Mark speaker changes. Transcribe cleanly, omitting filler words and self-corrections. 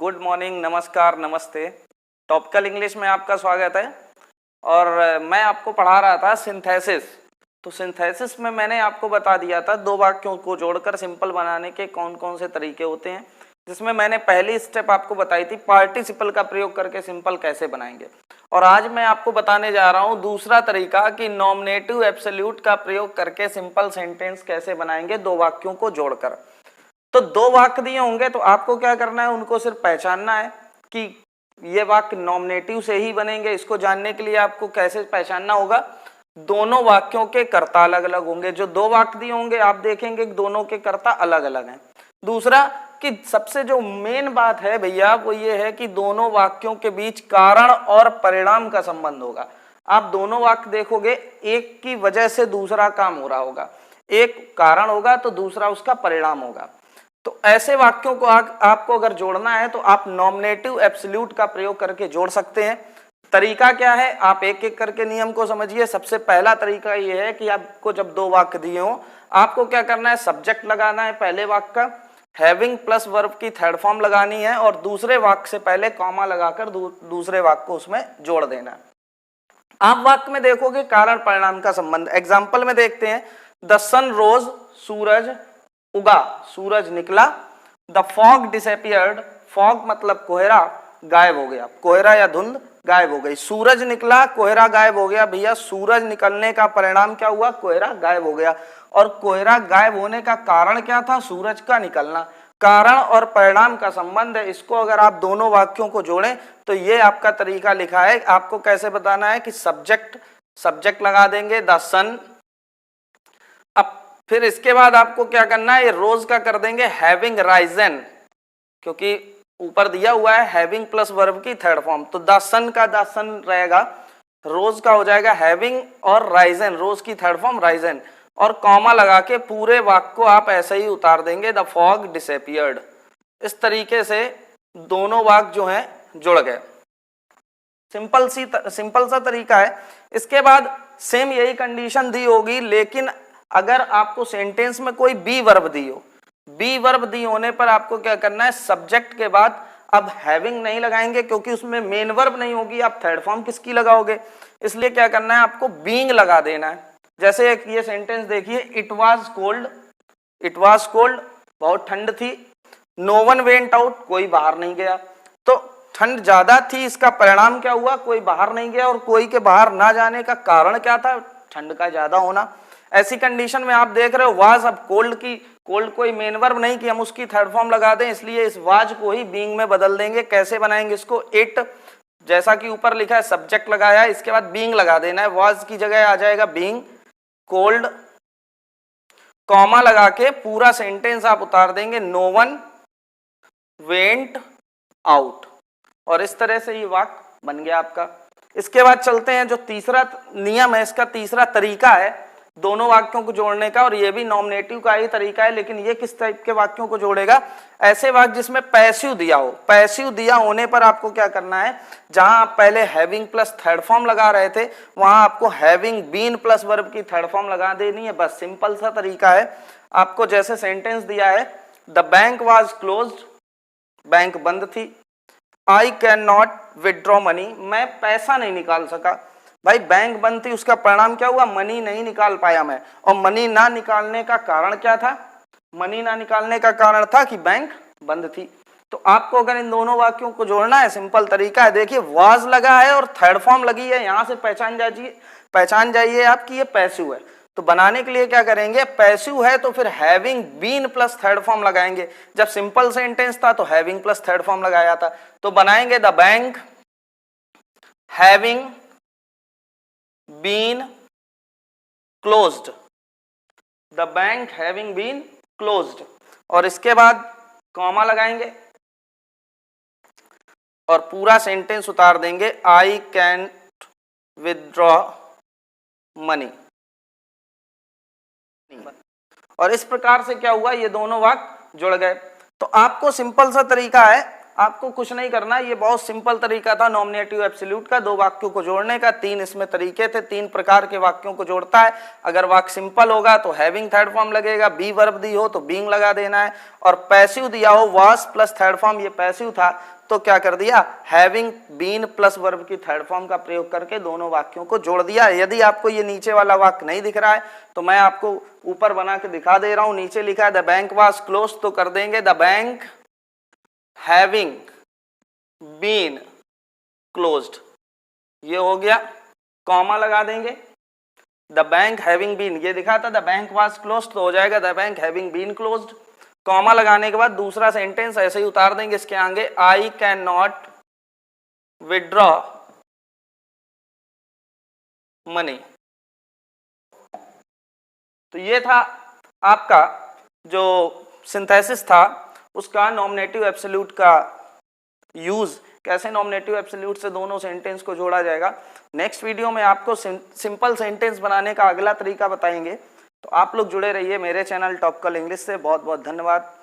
Speaker 1: Good morning, नमस्कार, नमस्ते। Topical English में आपका स्वागत है। और मैं आपको पढ़ा रहा था सिंथेसिस। तो सिंथेसिस में मैंने आपको बता दिया था दो वाक्यों को जोड़कर सिंपल बनाने के कौन कौन से तरीके होते हैं, जिसमें मैंने पहली स्टेप आपको बताई थी पार्टिसिपल का प्रयोग करके सिंपल कैसे बनाएंगे। और आज मैं आपको बताने जा रहा हूं दूसरा तरीका कि नॉमिनेटिव एब्सोल्यूट का प्रयोग करके सिंपल सेंटेंस कैसे बनाएंगे दो वाक्यों को जोड़कर। तो दो वाक्य दिए होंगे तो आपको क्या करना है, उनको सिर्फ पहचानना है कि ये वाक्य नॉमिनेटिव से ही बनेंगे। इसको जानने के लिए आपको कैसे पहचानना होगा, दोनों वाक्यों के कर्ता अलग अलग होंगे। जो दो वाक्य दिए होंगे आप देखेंगे कि दोनों के कर्ता अलग अलग हैं। दूसरा कि सबसे जो मेन बात है भैया वो ये है कि दोनों वाक्यों के बीच कारण और परिणाम का संबंध होगा। आप दोनों वाक्य देखोगे, एक की वजह से दूसरा काम हो रहा होगा, एक कारण होगा तो दूसरा उसका परिणाम होगा। तो ऐसे वाक्यों को आपको अगर जोड़ना है तो आप नॉमिनेटिव एब्सोल्यूट का प्रयोग करके जोड़ सकते हैं। तरीका क्या है, आप एक एक करके नियम को समझिए। सबसे पहला तरीका यह है कि आपको जब दो वाक्य दिए हो आपको क्या करना है, सब्जेक्ट लगाना है पहले वाक्य का, हैविंग प्लस वर्ब की थर्ड फॉर्म लगानी है और दूसरे वाक्य से पहले कॉमा लगाकर दूसरे वाक्य को उसमें जोड़ देना है। आप वाक्य में देखोगे कारण परिणाम का संबंध। एग्जाम्पल में देखते हैं, द सन रोज, सूरज उगा, सूरज निकला। द फॉग डिसअपियर्ड, फॉग मतलब कोहरा, गायब हो गया, कोहरा या धुंध गायब हो गई। सूरज निकला, कोहरा गायब हो गया। भैया सूरज निकलने का परिणाम क्या हुआ, कोहरा गायब हो गया। और कोहरा गायब होने का कारण क्या था, सूरज का निकलना। कारण और परिणाम का संबंध है। इसको अगर आप दोनों वाक्यों को जोड़ें तो ये आपका तरीका लिखा है। आपको कैसे बताना है कि सब्जेक्ट लगा देंगे द सन। अब फिर इसके बाद आपको क्या करना है, ये रोज का कर देंगे हैविंग राइजन, क्योंकि ऊपर दिया हुआ है हैविंग प्लस वर्ब की थर्ड फॉर्म। तो द सन का द सन रहेगा, रोज का हो जाएगा हैविंग और राइजन, रोज की थर्ड फॉर्म राइजन। और कॉमा लगा के पूरे वाक्य को आप ऐसे ही उतार देंगे, द फॉग डिसअपियर्ड। इस तरीके से दोनों वाक्य जो हैं जुड़ गए। सिंपल सा तरीका है। इसके बाद सेम यही कंडीशन दी होगी, लेकिन अगर आपको सेंटेंस में कोई बी वर्ब दी हो, बी वर्ब दी होने पर आपको क्या करना है, सब्जेक्ट के बाद अब हैविंग नहीं लगाएंगे क्योंकि उसमें मेन वर्ब नहीं होगी, आप थर्ड फॉर्म किसकी लगाओगे, इसलिए क्या करना है, आपको बीइंग लगा देना है। जैसे एक ये सेंटेंस देखिए, it was cold, it was cold बहुत ठंड थी। नो वन वेंट आउट, कोई बाहर नहीं गया। तो ठंड ज्यादा थी, इसका परिणाम क्या हुआ, कोई बाहर नहीं गया। और कोई के बाहर ना जाने का कारण क्या था, ठंड का ज्यादा होना। ऐसी कंडीशन में आप देख रहे हो वाज, अब कोल्ड कोई मेन वर्ब नहीं कि हम उसकी थर्ड फॉर्म लगा दें, इसलिए इस वाज को ही बीइंग में बदल देंगे। कैसे बनाएंगे इसको, इट जैसा कि ऊपर लिखा है सब्जेक्ट लगाया है, इसके बाद बीइंग लगा देना है, वाज की जगह आ जाएगा बीइंग कोल्ड, कॉमा लगा के पूरा सेंटेंस आप उतार देंगे, नो वन वेंट आउट। और इस तरह से ये वाक्य बन गया आपका। इसके बाद चलते हैं, जो तीसरा नियम है, इसका तीसरा तरीका है दोनों वाक्यों को जोड़ने का, और ये भी नॉमिनेटिव का ही तरीका है। लेकिन ये किस टाइप के वाक्यों को जोड़ेगा, ऐसे वाक्य जिसमें पैसिव दिया हो। पैसिव दिया होने पर आपको क्या करना है, जहां आप पहले हैविंग प्लस थर्ड फॉर्म लगा रहे थे वहां आपको हैविंग बीन प्लस वर्ब की थर्ड फॉर्म लगा देनी है। बस सिंपल सा तरीका है। आपको जैसे सेंटेंस दिया है, the bank was closed, bank बंद थी। I can not withdraw money, मैं पैसा नहीं निकाल सका। भाई बैंक बंद थी, उसका परिणाम क्या हुआ, मनी नहीं निकाल पाया मैं। और मनी ना निकालने का कारण क्या था, मनी ना निकालने का कारण था कि बैंक बंद थी। तो आपको अगर इन दोनों वाक्यों को जोड़ना है, सिंपल तरीका है। देखिए वाज लगा है और थर्ड फॉर्म लगी है, यहां से पहचान जाइए आप कि ये पैसिव है। तो बनाने के लिए क्या करेंगे, पैसिव है तो फिर having been plus third form लगाएंगे। जब सिंपल सेंटेंस था तो हैविंग प्लस थर्ड फॉर्म लगाया था। तो बनाएंगे the bank having been closed, the bank having been closed. और इसके बाद कॉमा लगाएंगे और पूरा सेंटेंस उतार देंगे, आई कैन विदड्रॉ मनी। और इस प्रकार से क्या हुआ, ये दोनों वाक्य जुड़ गए। तो आपको सिंपल सा तरीका है, आपको कुछ नहीं करना, ये बहुत सिंपल तरीका था नॉमिनेटिव एब्सोल्यूट का, दो वाक्यों को जोड़ने का। तीन इसमें तरीके थे, तीन प्रकार के वाक्यों को जोड़ता है। अगर वाक्य सिंपल होगा तो हैविंग थर्ड फॉर्म लगेगा, बी वर्ब दी हो तो बीइंग लगा देना है, और पैसिव दिया हो वाज प्लस थर्ड फॉर्म, ये पैसिव था तो क्या कर दिया, हैविंग बीन प्लस वर्ब की थर्ड फॉर्म का प्रयोग करके दोनों वाक्यों को जोड़ दिया। यदि आपको ये नीचे वाला वाक्य नहीं दिख रहा है तो मैं आपको ऊपर बना के दिखा दे रहा हूं। नीचे लिखा है द बैंक वाज क्लोज, तो कर देंगे the bank having been closed, ये हो गया। कॉमा लगा देंगे, द बैंक हैविंग बीन, ये दिखा था द बैंक वाज क्लोज्ड, तो हो जाएगा the bank having been closed. Comma लगाने के बाद दूसरा सेंटेंस ऐसे ही उतार देंगे इसके आगे, I can not withdraw money. तो ये था आपका जो सिंथेसिस था उसका नॉमिनेटिव एब्सोल्यूट का यूज, कैसे नॉमिनेटिव एब्सोल्यूट से दोनों सेंटेंस को जोड़ा जाएगा। नेक्स्ट वीडियो में आपको सिंपल सेंटेंस बनाने का अगला तरीका बताएंगे। तो आप लोग जुड़े रहिए मेरे चैनल टॉप कल इंग्लिश से। बहुत बहुत धन्यवाद।